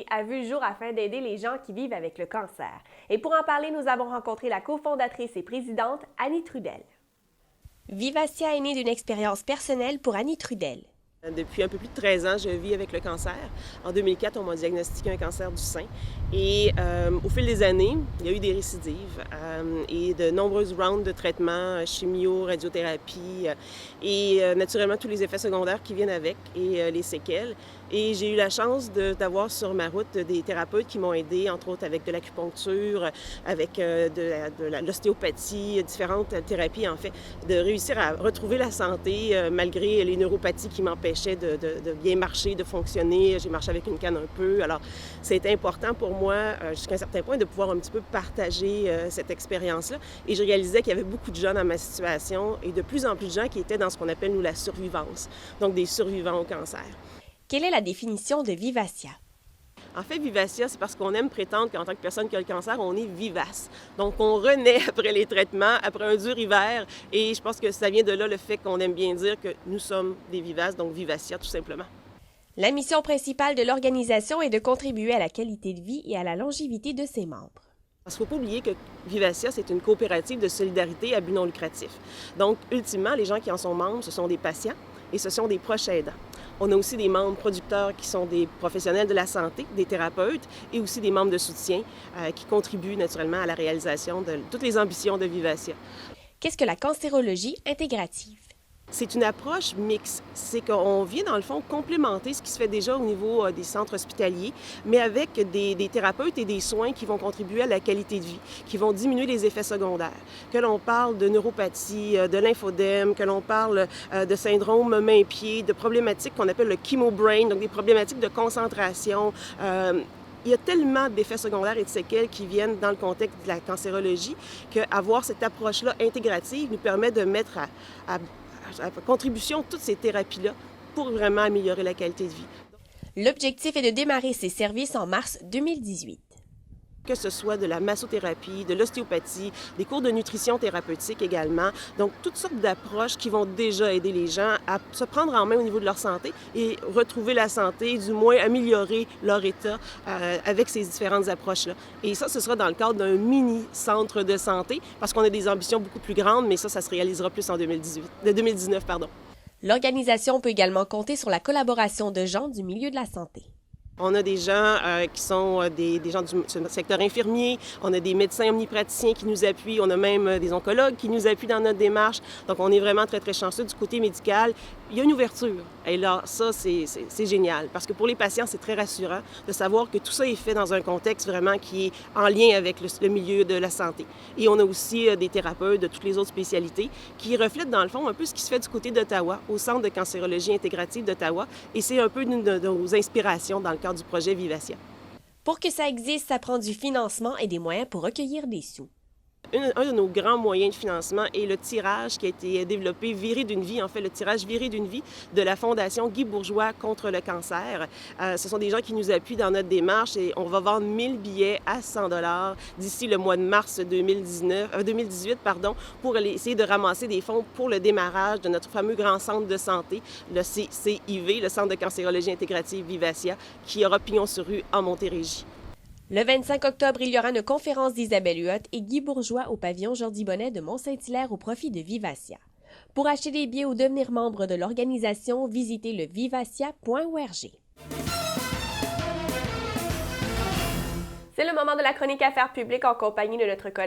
A vu le jour afin d'aider les gens qui vivent avec le cancer. Et pour en parler, nous avons rencontré la cofondatrice et présidente Annie Trudel. Vivacia est née d'une expérience personnelle pour Annie Trudel. Depuis un peu plus de 13 ans, je vis avec le cancer. En 2004, on m'a diagnostiqué un cancer du sein. Et au fil des années, il y a eu des récidives et de nombreuses rounds de traitements, chimio, radiothérapie et naturellement tous les effets secondaires qui viennent avec et les séquelles. Et j'ai eu la chance d'avoir sur ma route des thérapeutes qui m'ont aidé, entre autres avec de l'acupuncture, avec de l'ostéopathie, différentes thérapies en fait, de réussir à retrouver la santé malgré les neuropathies qui m'empêchaient de bien marcher, de fonctionner. J'ai marché avec une canne un peu. Alors, c'était important pour moi, jusqu'à un certain point, de pouvoir un petit peu partager cette expérience-là. Et je réalisais qu'il y avait beaucoup de gens dans ma situation et de plus en plus de gens qui étaient dans ce qu'on appelle, nous, la survivance, donc des survivants au cancer. Quelle est la définition de Vivacia? En fait, Vivacia, c'est parce qu'on aime prétendre qu'en tant que personne qui a le cancer, on est vivace. Donc, on renaît après les traitements, après un dur hiver. Et je pense que ça vient de là le fait qu'on aime bien dire que nous sommes des vivaces, donc Vivacia, tout simplement. La mission principale de l'organisation est de contribuer à la qualité de vie et à la longévité de ses membres. Il ne faut pas oublier que Vivacia, c'est une coopérative de solidarité à but non lucratif. Donc, ultimement, les gens qui en sont membres, ce sont des patients et ce sont des proches aidants. On a aussi des membres producteurs qui sont des professionnels de la santé, des thérapeutes et aussi des membres de soutien qui contribuent naturellement à la réalisation de toutes les ambitions de Vivacia. Qu'est-ce que la cancérologie intégrative? C'est une approche mixte. C'est qu'on vient, dans le fond, complémenter ce qui se fait déjà au niveau des centres hospitaliers, mais avec des thérapeutes et des soins qui vont contribuer à la qualité de vie, qui vont diminuer les effets secondaires. Que l'on parle de neuropathie, de lymphodème, que l'on parle de syndrome main-pied, de problématiques qu'on appelle le chemobrain, donc des problématiques de concentration. Il y a tellement d'effets secondaires et de séquelles qui viennent dans le contexte de la cancérologie qu'avoir cette approche-là intégrative nous permet de mettre à contribution toutes ces thérapies-là pour vraiment améliorer la qualité de vie. L'objectif est de démarrer ces services en mars 2018. Que ce soit de la massothérapie, de l'ostéopathie, des cours de nutrition thérapeutique également. Donc, toutes sortes d'approches qui vont déjà aider les gens à se prendre en main au niveau de leur santé et retrouver la santé, du moins améliorer leur état avec ces différentes approches-là. Et ça, ce sera dans le cadre d'un mini-centre de santé parce qu'on a des ambitions beaucoup plus grandes, mais ça se réalisera plus en 2019. L'organisation peut également compter sur la collaboration de gens du milieu de la santé. On a des gens qui sont des gens du secteur infirmier, on a des médecins omnipraticiens qui nous appuient, on a même des oncologues qui nous appuient dans notre démarche. Donc, on est vraiment très, très chanceux du côté médical. Il y a une ouverture. Et là, ça, c'est génial. Parce que pour les patients, c'est très rassurant de savoir que tout ça est fait dans un contexte vraiment qui est en lien avec le milieu de la santé. Et on a aussi des thérapeutes de toutes les autres spécialités qui reflètent, dans le fond, un peu ce qui se fait du côté d'Ottawa, au Centre de cancérologie intégrative d'Ottawa. Et c'est un peu une de nos inspirations dans le cadre du projet Vivacia. Pour que ça existe, ça prend du financement et des moyens pour recueillir des sous. Un de nos grands moyens de financement est le tirage qui a été développé, Viré d'une vie, en fait, le tirage Viré d'une vie de la Fondation Guy Bourgeois contre le cancer. Ce sont des gens qui nous appuient dans notre démarche et on va vendre 1000 billets à 100 $ d'ici le mois de mars 2018 pour essayer de ramasser des fonds pour le démarrage de notre fameux grand centre de santé, le CCIV, le Centre de cancérologie intégrative Vivacia, qui aura pignon sur rue en Montérégie. Le 25 octobre, il y aura une conférence d'Isabelle Huot et Guy Bourgeois au pavillon Jordi Bonnet de Mont-Saint-Hilaire au profit de Vivacia. Pour acheter des billets ou devenir membre de l'organisation, visitez le vivacia.org. C'est le moment de la chronique Affaires publiques en compagnie de notre collègue